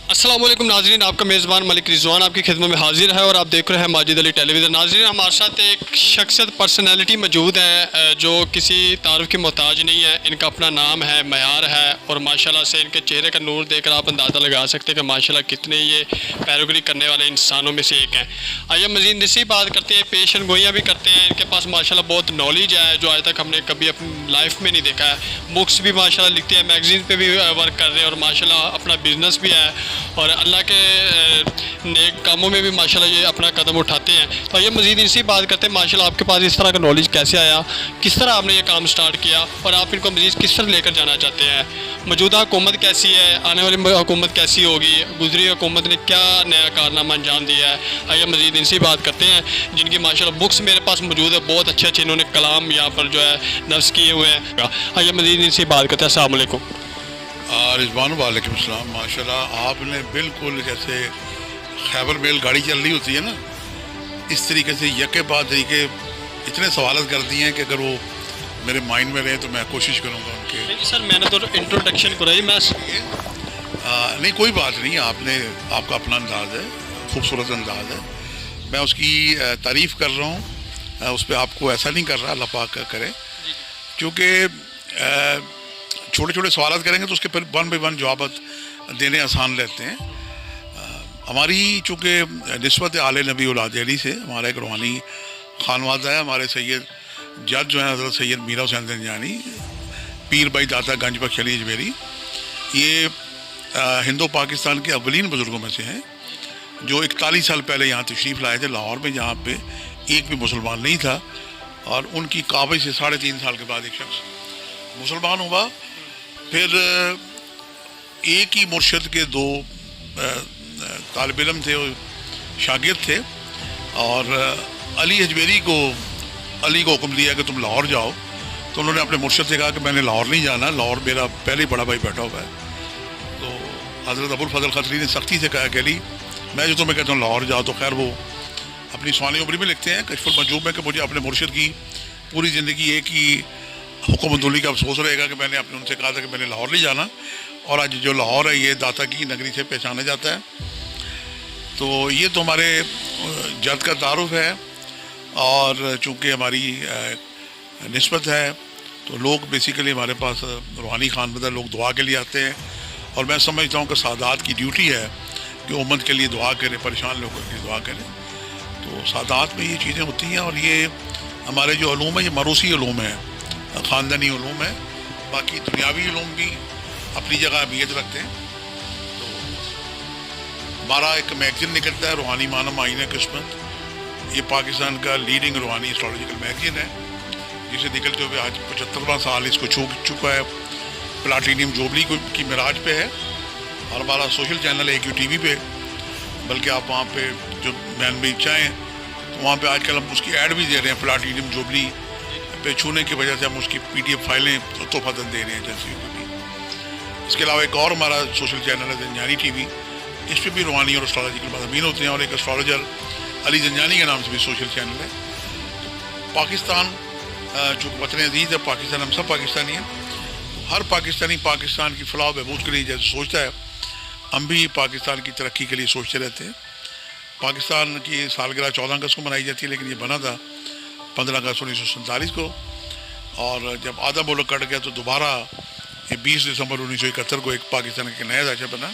السلام علیکم ناظرین، آپ کا میزبان ملک رضوان آپ کی خدمت میں حاضر ہے اور آپ دیکھ رہے ہیں ماجد علی ٹیلی ویژن۔ ناظرین، ہمارے ساتھ ایک شخصیت پرسنالٹی موجود ہے جو کسی تعارف کی محتاج نہیں ہے۔ ان کا اپنا نام ہے، معیار ہے، اور ماشاءاللہ سے ان کے چہرے کا نور دیکھ کر آپ اندازہ لگا سکتے ہیں کہ ماشاءاللہ کتنے یہ پیروگری کرنے والے انسانوں میں سے ایک ہیں۔ آئیے مزید اسی بات کرتے ہیں، پیشن گوئیاں بھی کرتے ہیں۔ ان کے پاس ماشاءاللہ بہت نالج ہے جو آج تک ہم نے کبھی اپنی لائف میں نہیں دیکھا ہے۔ بکس بھی ماشاءاللہ لکھتے ہیں، میگزین پہ بھی ورک کر رہے ہیں، اور ماشاءاللہ اپنا بزنس بھی ہے، اور اللہ کے نیک کاموں میں بھی ماشاءاللہ یہ اپنا قدم اٹھاتے ہیں۔ تو یہ مزید اسی بات کرتے ہیں ماشاءاللہ آپ کے پاس اس طرح کا نالج کیسے آیا، کس طرح آپ نے یہ کام سٹارٹ کیا، اور آپ ان کو مزید کس طرح لے کر جانا چاہتے ہیں۔ موجودہ حکومت کیسی ہے، آنے والی حکومت کیسی ہوگی، گزری حکومت نے کیا نیا کارنامہ انجام دیا ہے، آئیے مزید ان سے بات کرتے ہیں، جن کی ماشاءاللہ بکس میرے پاس موجود ہے، بہت اچھے اچھے انہوں نے کلام یہاں پر جو ہے نفس کیے ہوئے ہیں۔ آئیے مزید ان سے بات کرتے ہیں۔ السلام علیکم رضوان، وعلیکم السلام۔ ماشاءاللہ آپ نے بالکل جیسے خیبر میل گاڑی چل رہی ہوتی ہے نا، اس طریقے سے یکے بعد طریقے اتنے سوالات کر دیے ہیں کہ اگر وہ میرے مائنڈ میں رہے تو میں کوشش کروں گا ان کے۔ سر میں نے تو انٹروڈکشن کرائی، میں نہیں کوئی بات نہیں، آپ کا اپنا انداز ہے، خوبصورت انداز ہے، میں اس کی تعریف کر رہا ہوں، اس پہ آپ کو ایسا نہیں کر رہا، اللہ پاک کرے، کیونکہ چھوٹے چھوٹے سوالات کریں گے تو اس کے پھر ون بائی ون جوابات دینے آسان رہتے ہیں۔ ہماری چونکہ نسبت آل نبی اولاد علی سے ہمارا ایک روحانی خانوادہ ہے، ہمارے سید جج جو ہیں حضرت سید میرا حسین زنجانی، پیر بھائی داتا گنج بخش علی اجمیری، یہ ہندو پاکستان کے اولین بزرگوں میں سے ہیں جو 41 سال پہلے یہاں تشریف لائے تھے لاہور میں، جہاں پہ ایک بھی مسلمان نہیں تھا، اور ان کی کعبے سے 3.5 سال کے بعد ایک شخص مسلمان ہوا۔ پھر ایک ہی مرشد کے 2 طالب علم تھے، شاگرد تھے، اور علی اجمیری کو حکم دیا کہ تم لاہور جاؤ، تو انہوں نے اپنے مرشد سے کہا کہ میں نے لاہور نہیں جانا، لاہور میرا پہلے بڑا بھائی بیٹھا ہوا ہے۔ تو حضرت ابو الفضل خضری نے سختی سے کہا کہ علی میں جو تمہیں کہتا ہوں لاہور جاؤ، تو خیر وہ اپنی سوانح عمری میں لکھتے ہیں کشف المنجوب میں کہ مجھے اپنے مرشد کی پوری زندگی ایک ہی حکم اندولی کا افسوس رہے گا کہ میں نے ان سے کہا تھا کہ میں نے لاہور نہیں جانا، اور آج جو لاہور ہے یہ داتا کی نگری سے پہچانا جاتا ہے۔ تو یہ تو ہمارے جد کا تعارف ہے، اور چونکہ ہماری نسبت ہے تو لوگ بیسیکلی ہمارے پاس روحانی خانوادہ لوگ دعا کے لیے آتے ہیں، اور میں سمجھتا ہوں کہ سادات کی ڈیوٹی ہے کہ امت کے لیے دعا کرے، پریشان لوگوں کے لیے دعا کرے۔ تو سادات میں یہ چیزیں ہوتی ہیں، اور یہ ہمارے جو علوم ہیں یہ موروثی علوم ہیں، خاندانی علوم ہے، باقی دنیاوی علوم بھی اپنی جگہ اہمیت رکھتے ہیں۔ تو ہمارا ایک میگزین نکلتا ہے روحانی معنی آئینہ قسمت، یہ پاکستان کا لیڈنگ روحانی اسٹرالوجیکل میگزین ہے، جسے نکلتے ہوئے آج 75واں سال اس کو چھو چکا ہے، پلاٹینیم جوبلی کی معراج پہ ہے، اور ہمارا سوشل چینل ہے AQTV پہ، بلکہ آپ وہاں پہ جو مین بھی چاہیں تو وہاں پہ آج کل ہم اس کی ایڈ بھی دے رہے ہیں، پلاٹینیم جوبلی پہ چھونے کی وجہ سے ہم اس کی PDF فائلیں تحفتاً دے رہے ہیں ایجنسیوں کو بھی۔ اس کے علاوہ ایک اور ہمارا سوشل چینل ہے زنجانی TV، اس پہ بھی روحانی اور اسٹرالوجیکل مضامین ہوتے ہیں، اور ایک اسٹرالوجر علی زنجانی کے نام سے بھی سوشل چینل ہے۔ پاکستان جو وطن عزیز ہے، پاکستان ہم سب پاکستانی ہیں، ہر پاکستانی پاکستان کی فلاح و بہبود کے لیے جیسے سوچتا ہے، ہم بھی پاکستان کی ترقی کے لیے سوچتے رہتے ہیں۔ پاکستان کی سالگرہ 14 اگست کو منائی جاتی ہے، لیکن یہ بنا تھا 15 اگست 1947 کو، اور جب آدھا ملک کٹ گیا تو دوبارہ یہ 20 دسمبر 1971 کو ایک پاکستان کا نیا ذائچہ بنا۔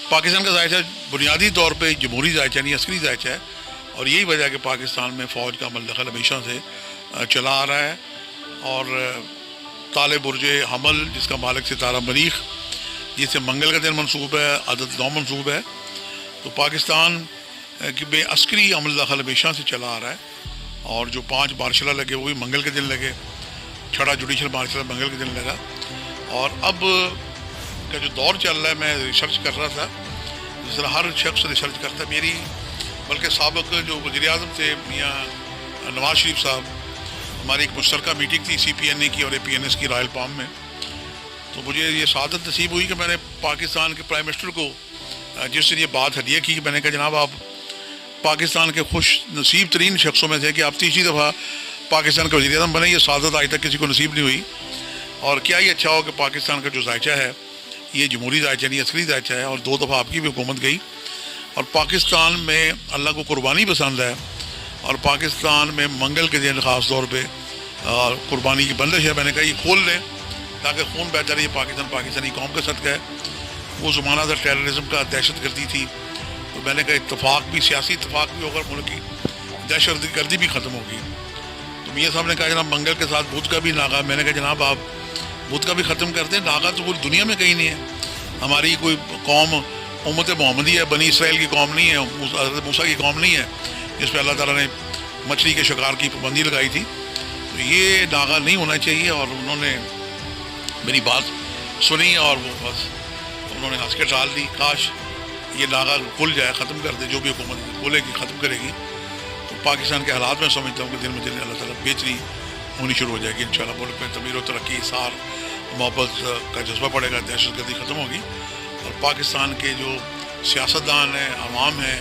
پاکستان کا ذائچہ بنیادی طور پہ جمہوری ذائچہ نہیں، عسکری ذائچہ ہے، اور یہی وجہ ہے کہ پاکستان میں فوج کا عمل دخل ہمیشہ سے چلا آ رہا ہے، اور تالِ برج حمل جس کا مالک ستارہ مریخ، جسے منگل کا دن منسوب ہے، عدد 9 منسوب ہے، تو پاکستان کی بے عسکری عمل دخل ہمیشہ سے چلا آ رہا ہے، اور جو 5 مارشلہ لگے وہ بھی منگل کے دن لگے، 6 جوڈیشل مارشلہ منگل کے دن لگا، اور اب کا جو دور چل رہا ہے، میں ریسرچ کر رہا تھا، جس طرح ہر شخص ریسرچ کرتا ہے، میری بلکہ سابق جو وزیر اعظم تھے میاں نواز شریف صاحب، ہماری ایک مشترکہ میٹنگ تھی CPNA کی اور APNS کی رائل پام میں، تو مجھے یہ سعادت نصیب ہوئی کہ میں نے پاکستان کے پرائم منسٹر کو جس سے یہ بات ہدیہ کی، میں نے کہا جناب آپ پاکستان کے خوش نصیب ترین شخصوں میں تھے کہ آپ تیسری دفعہ پاکستان کا وزیر اعظم بنے، یہ سعادت آج تک کسی کو نصیب نہیں ہوئی، اور کیا ہی اچھا ہو کہ پاکستان کا جو ذائچہ ہے یہ جمہوری دائچہ نہیں عسکری دائچہ ہے، اور 2 دفعہ آپ کی بھی حکومت گئی. اور پاکستان میں اللہ کو قربانی پسند ہے، اور پاکستان میں منگل کے دن خاص طور پہ قربانی کی بندش ہے. میں نے کہا یہ کھول لیں تاکہ خون بہتا رہے. پاکستانی قوم کا صدقہ ہے. وہ زمانہ تھا ٹیررزم کا، دہشت گردی تھی، تو میں نے کہا اتفاق بھی، سیاسی اتفاق بھی ہوگا، ملک کی دہشت گردی بھی ختم ہوگی. تو میاں صاحب نے کہا جناب منگل کے ساتھ بدھ کا بھی ناغا. میں نے کہا جناب آپ بدھ کا بھی ختم کر دیں، ناغا تو پوری دنیا میں کہیں نہیں ہے. ہماری کوئی قوم امت محمدی ہے، بنی اسرائیل کی قوم نہیں ہے، حضرت موسیٰ کی قوم نہیں ہے جس پہ اللہ تعالیٰ نے مچھلی کے شکار کی پابندی لگائی تھی. تو یہ ناغا نہیں ہونا چاہیے. اور انہوں نے میری بات سنی اور وہ بس انہوں نے ہنس کے ٹال دی. کاش یہ ناغا کھل جائے، ختم کر دے. جو بھی حکومت کھولے گی ختم کرے گی تو پاکستان کے حالات میں سمجھتا ہوں کہ دن میں دن اللہ تعالیٰ بہتری ہونی شروع ہو جائے گی. انشاءاللہ ملک میں تعمیر و ترقی، اثار، محبت کا جذبہ پڑے گا، دہشت گردی ختم ہوگی. اور پاکستان کے جو سیاستدان ہیں، عوام ہیں،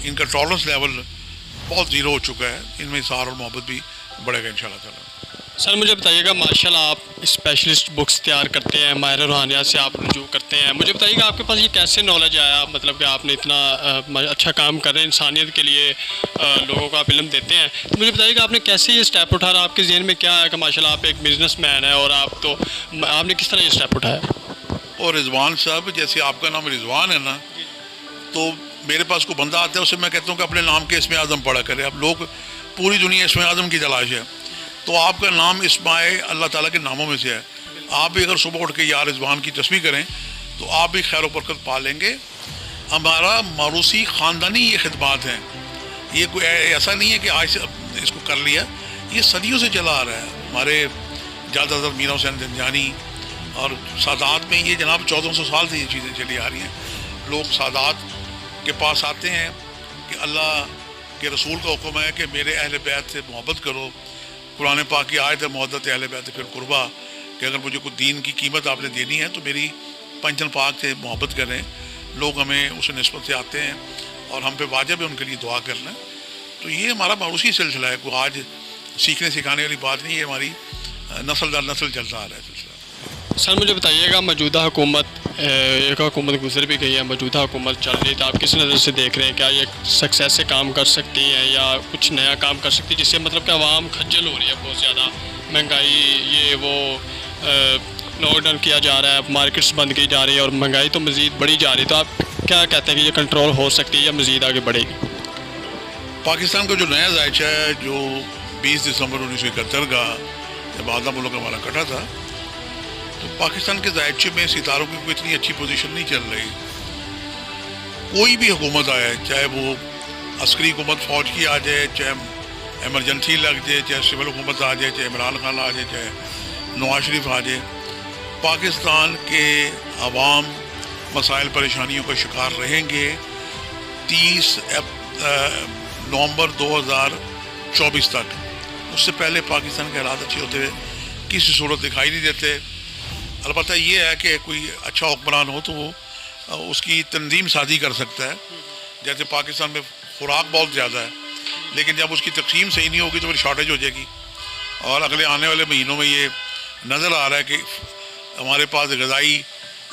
ان کا ٹالرنس لیول بہت زیرو ہو چکا ہے. ان میں اثار اور محبت بھی بڑھے گا انشاءاللہ تعالیٰ. سر مجھے بتائیے گا، ماشاءاللہ آپ اسپیشلسٹ بکس تیار کرتے ہیں، ماہر روحانیات سے آپ رجوع کرتے ہیں. مجھے بتائیے گا آپ کے پاس یہ کیسے نالج آیا، مطلب کہ آپ نے اتنا اچھا کام کر رہے ہیں انسانیت کے لیے، لوگوں کو آپ علم دیتے ہیں. تو مجھے بتائیے گا آپ نے کیسے یہ اسٹیپ اٹھایا، آپ کے ذہن میں کیا ہے کہ ماشاءاللہ آپ ایک بزنس مین ہیں اور آپ نے کس طرح یہ اسٹیپ اٹھایا؟ اور رضوان صاحب، جیسے آپ کا نام رضوان ہے نا، تو میرے پاس کوئی بندہ آتا ہے اسے میں کہتا ہوں کہ اپنے نام کے اسم اعظم پڑھا کرے. اب لوگ پوری دنیا اسم اعظم کی تلاش ہے، تو آپ کا نام اسماء اللہ تعالیٰ کے ناموں میں سے ہے. آپ بھی اگر صبح اٹھ کے یا رضوان کی تسبیح کریں تو آپ بھی خیر و برکت پا لیں گے. ہمارا موروثی خاندانی یہ خدمات ہیں. یہ کوئی ایسا نہیں ہے کہ آج سے اس کو کر لیا، یہ صدیوں سے چلا آ رہا ہے. ہمارے جاد حضرت میرا حسین زنجانی اور سادات میں یہ جناب 1400 سال سے یہ چیزیں چلی آ رہی ہیں. لوگ سادات کے پاس آتے ہیں کہ اللہ کے رسول کا حکم ہے کہ میرے اہل بیت سے محبت کرو. قرآن پاک کی آیت ہے محبت اہل بیت پھر قربا، کہ اگر مجھے کوئی دین کی قیمت آپ نے دینی ہے تو میری پنجن پاک سے محبت کریں. لوگ ہمیں اس نسبت سے آتے ہیں اور ہم پہ واجب ہے ان کے لیے دعا کرنا. تو یہ ہمارا موروثی سلسلہ ہے، کوئی آج سیکھنے سکھانے والی بات نہیں. یہ ہماری نسل در نسل چلتا آ رہا ہے سلسلہ. سر مجھے بتائیے گا، موجودہ حکومت، ایک حکومت گزر بھی گئی ہے، موجودہ حکومت چل رہی ہے، تو آپ کس نظر سے دیکھ رہے ہیں؟ کیا یہ سکسیس سے کام کر سکتی ہے یا کچھ نیا کام کر سکتی ہے جس سے مطلب کہ عوام کھجل ہو رہی ہے بہت زیادہ، مہنگائی، یہ وہ لاک ڈاؤن کیا جا رہا ہے، مارکیٹس بند کی جا رہی ہے اور مہنگائی تو مزید بڑھی جا رہی ہے. تو آپ کیا کہتے ہیں کہ یہ کنٹرول ہو سکتی ہے یا مزید آگے بڑھے گی؟ پاکستان کا جو نیا ذائچہ ہے، جو 20 دسمبر 1971 کا جب آدھا ملک ہمارا کٹا تھا، تو پاکستان کے ذائچے میں ستاروں کی کوئی اتنی اچھی پوزیشن نہیں چل رہی. کوئی بھی حکومت آئے، چاہے وہ عسکری حکومت فوج کی آ جائے، چاہے ایمرجنسی لگ جائے، چاہے سول حکومت آ جائے، چاہے عمران خان آ جائے، چاہے نواز شریف آ جائے، پاکستان کے عوام مسائل پریشانیوں کا شکار رہیں گے. 30 نومبر 2024 تک. اس سے پہلے پاکستان کے حالات اچھے ہوتے ہوئے کسی صورت دکھائی نہیں دیتے. البتہ یہ ہے کہ کوئی اچھا حکمران ہو تو وہ اس کی تنظیم سازی کر سکتا ہے. جیسے پاکستان میں خوراک بہت زیادہ ہے، لیکن جب اس کی تقسیم صحیح نہیں ہوگی تو پھر شارٹیج ہو جائے گی. اور اگلے آنے والے مہینوں میں یہ نظر آ رہا ہے کہ ہمارے پاس غذائی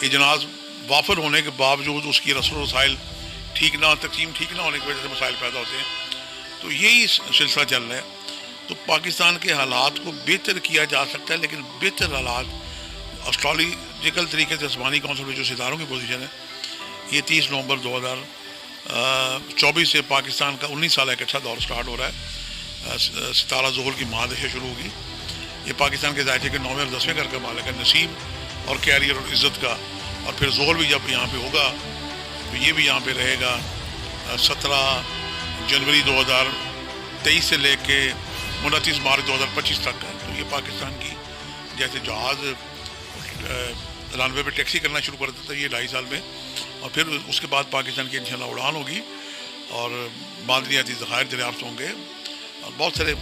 اجناس وافر ہونے کے باوجود اس کی رسل و رسائل ٹھیک نہ، تقسیم ٹھیک نہ ہونے کی وجہ سے مسائل پیدا ہوتے ہیں. تو یہی سلسلہ چل رہا ہے. تو پاکستان کے حالات کو بہتر کیا جا سکتا ہے، لیکن بہتر حالات اسٹرالوجیکل طریقے سے آسمانی کونسل میں جو ستاروں کی پوزیشن ہے، یہ 30 نومبر 2024 سے پاکستان کا 19 سالہ ایک اچھا دور سٹارٹ ہو رہا ہے. ستارہ ظہور کی مہادشیں شروع ہوگی. یہ پاکستان کے ذائچے کے 9ویں اور 10ویں گھر کا مالک ہے، نصیب اور کیریئر اور عزت کا. اور پھر ظہور بھی جب یہاں پہ ہوگا تو یہ بھی یہاں پہ رہے گا 17 جنوری 2023 سے لے کے 29 مارچ 2025 تک کا. تو یہ پاکستان کی جیسے جہاز رن وے پہ ٹیکسی کرنا شروع کر دیتا ہے یہ 2.5 سال میں، اور پھر اس کے بعد پاکستان کی انشاءاللہ اڑان ہوگی اور معدنیاتی ذخائر دریافت ہوں گے. اور بہت سارے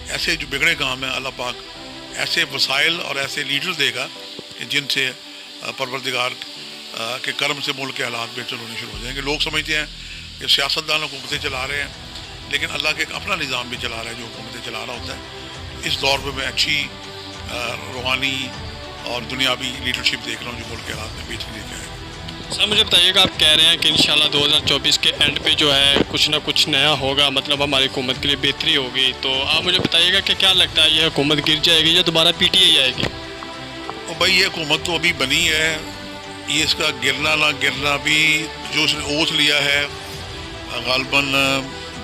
ایسے جو بگڑے کام ہیں، اللہ پاک ایسے وسائل اور ایسے لیڈر دے گا کہ جن سے پروردگار کے کرم سے ملک کے حالات بہتر ہونے شروع ہو جائیں گے. لوگ سمجھتے ہیں کہ سیاستدان حکومتیں چلا رہے ہیں، لیکن اللہ کے ایک اپنا نظام بھی چلا رہا ہے جو حکومتیں چلا رہا ہوتا ہے. اس دور پہ میں اچھی روحانی اور دنیاوی لیڈرشپ دیکھ رہا ہوں جو ملک کے حالات میں بہتری لے کے آئے. سر مجھے بتائیے گا، آپ کہہ رہے ہیں کہ انشاءاللہ 2024 کے اینڈ پہ جو ہے کچھ نہ کچھ نیا ہوگا، مطلب ہماری حکومت کے لیے بہتری ہوگی، تو آپ مجھے بتائیے گا کہ کیا لگتا ہے یہ حکومت گر جائے گی یا دوبارہ پی ٹی آئی آئے گی؟ اور بھائی یہ حکومت تو ابھی بنی ہے، یہ اس کا گرنا نہ گرنا بھی جو اس نے اوتھ لیا ہے غالباً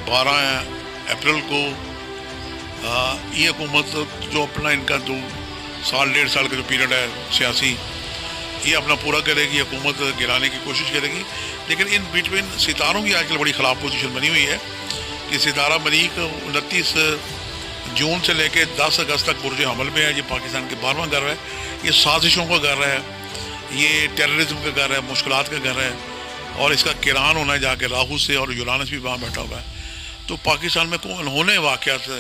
12 اپریل کو، یہ حکومت جو اپنا ان کا 2 سال 1.5 سال کا جو پیریڈ ہے سیاسی، یہ اپنا پورا کرے گی، حکومت گرانے کی کوشش کرے گی. لیکن ان بٹوین ستاروں کی آج کل بڑی خراب پوزیشن بنی ہوئی ہے کہ ستارہ مریخ 29 جون سے لے کے 10 اگست تک برج حمل میں ہے. یہ پاکستان کے 12واں گھر ہے، یہ سازشوں کا گھر ہے، یہ ٹیررزم کا گھر ہے، مشکلات کا گھر ہے، اور اس کا کران ہونا ہے جا کے راہو سے، اور یورانس بھی وہاں بیٹھا ہوا ہے. تو پاکستان میں کون ہونے واقعات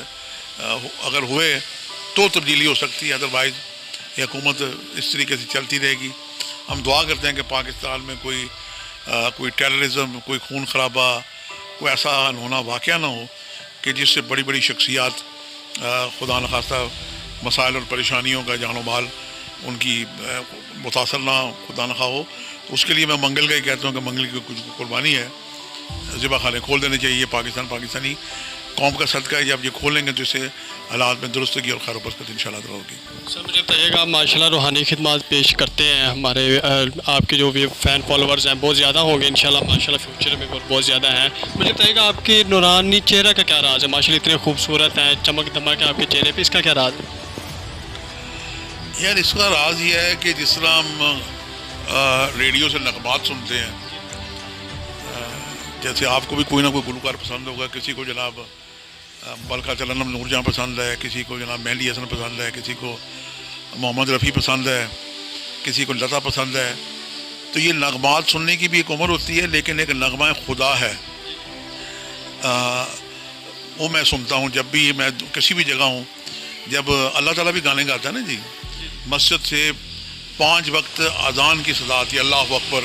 اگر ہوئے تو تبدیلی ہو سکتی ہے، ادروائز یہ حکومت اس طریقے سے چلتی رہے گی. ہم دعا کرتے ہیں کہ پاکستان میں کوئی ٹیررزم، کوئی خون خرابہ، کوئی ایسا انہونا واقعہ نہ ہو کہ جس سے بڑی بڑی شخصیات خدا نخواستہ مسائل اور پریشانیوں کا جان و مال ان کی متاثر نہ خدا نخواہ ہو. تو اس کے لیے میں منگل کا ہی کہتا ہوں کہ منگل کی کچھ قربانی ہے، ذبح خانے کھول دینے چاہیے. پاکستانی قوم کا صدقہ ہے، جب یہ کھولیں گے تو اسے حالات میں درستگی اور خیر و برکت انشاءاللہ ہوگی. سر مجھے بتائیے گا، آپ ماشاءاللہ روحانی خدمات پیش کرتے ہیں، ہمارے آپ کے جو بھی فین فالوورز ہیں بہت زیادہ ہوں گے انشاءاللہ، ماشاءاللہ فیوچر میں بہت زیادہ ہیں. مجھے بتائیے گا آپ کے نورانی چہرہ کا کیا راز ہے؟ ماشاءاللہ اتنے خوبصورت ہیں، چمک دمک ہے آپ کے چہرے پہ، اس کا کیا راز ہے؟ یار اس کا راز یہ ہے کہ جس طرح ہم ریڈیو سے نغمات سنتے ہیں، جیسے آپ کو بھی کوئی نہ کوئی گلوکار پسند ہوگا، کسی کو جناب ملکہ چلنم نور جہاں پسند ہے، کسی کو جناب مہندی حسن پسند ہے، کسی کو محمد رفیع پسند ہے، کسی کو لتا پسند ہے. تو یہ نغمات سننے کی بھی ایک عمر ہوتی ہے، لیکن ایک نغمہ خدا ہے، وہ میں سنتا ہوں جب بھی میں کسی بھی جگہ ہوں. جب اللہ تعالیٰ بھی گانے گاتا ہے نا جی، مسجد سے 5 وقت اذان کی صدا آتی ہے، اللہ اکبر.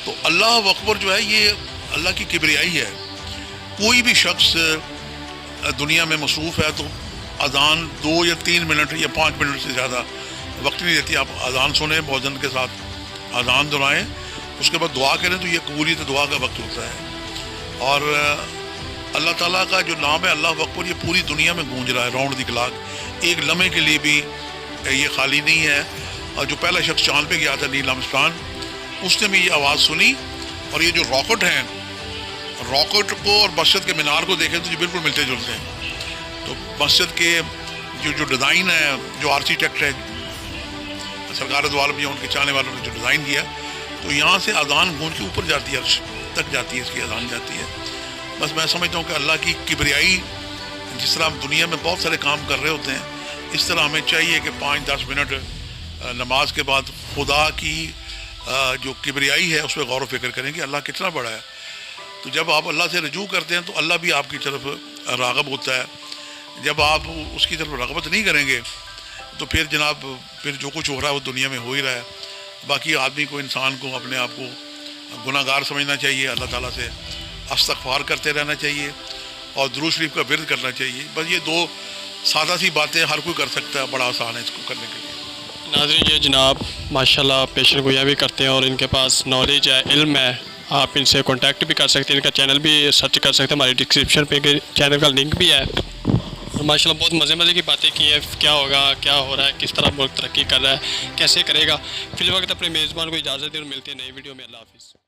تو اللہ اکبر جو ہے یہ اللہ کی کبریائی ہے. کوئی بھی شخص دنیا میں مصروف ہے تو اذان 2 یا 3 منٹ یا 5 منٹ سے زیادہ وقت نہیں دیتی. آپ اذان سنیں، مؤذن کے ساتھ اذان دہرائیں، اس کے بعد دعا کریں تو یہ قبولیت دعا کا وقت ہوتا ہے. اور اللہ تعالیٰ کا جو نام ہے اللہ اکبر، یہ پوری دنیا میں گونج رہا ہے راؤنڈ دی کلاک. ایک لمحے کے لیے بھی یہ خالی نہیں ہے. اور جو پہلا شخص چاند پہ گیا تھا نیل آرمسٹرانگ، اس نے بھی یہ آواز سنی. اور یہ جو راکٹ ہیں، راکٹ کو اور مسجد کے مینار کو دیکھیں تو یہ بالکل ملتے جلتے ہیں. تو مسجد کے جو ڈیزائن ہے، جو آرکیٹیکٹ ہے سرکار دو عالم، ان کے چاہنے والوں نے جو ڈیزائن کیا، تو یہاں سے اذان گونج کے اوپر جاتی ہے، عرش تک جاتی ہے، اس کی اذان جاتی ہے. بس میں سمجھتا ہوں کہ اللہ کی کبریائی، جس طرح ہم دنیا میں بہت سارے کام کر رہے ہوتے ہیں، اس طرح ہمیں چاہیے کہ 5-10 منٹ نماز کے بعد خدا کی جو کبریائی ہے اس پہ غور و فکر کریں کہ اللہ کتنا بڑا ہے. تو جب آپ اللہ سے رجوع کرتے ہیں تو اللہ بھی آپ کی طرف راغب ہوتا ہے. جب آپ اس کی طرف رغبت نہیں کریں گے تو پھر جناب پھر جو کچھ ہو رہا ہے وہ دنیا میں ہو ہی رہا ہے. باقی آدمی کو، انسان کو اپنے آپ کو گناہ گار سمجھنا چاہیے، اللہ تعالیٰ سے استغفار کرتے رہنا چاہیے اور درود شریف کا ورد کرنا چاہیے. بس یہ 2 سادہ سی باتیں ہر کوئی کر سکتا ہے، بڑا آسان ہے اس کو کرنے کے لیے. ناظرین، یہ جناب ماشاءاللہ پیشن گویا بھی کرتے ہیں اور ان کے پاس نالج ہے، علم ہے. آپ ان سے کانٹیکٹ بھی کر سکتے ہیں، ان کا چینل بھی سرچ کر سکتے ہیں، ہماری ڈسکرپشن پہ چینل کا لنک بھی ہے. اور ماشاءاللہ بہت مزے کی باتیں کی ہیں، کیا ہوگا، کیا ہو رہا ہے، کس طرح ملک ترقی کر رہا ہے، کیسے کرے گا. فی الوقت اپنے میزبان کو اجازت دیں اور ملتے ہیں نئی ویڈیو میں. اللہ حافظ.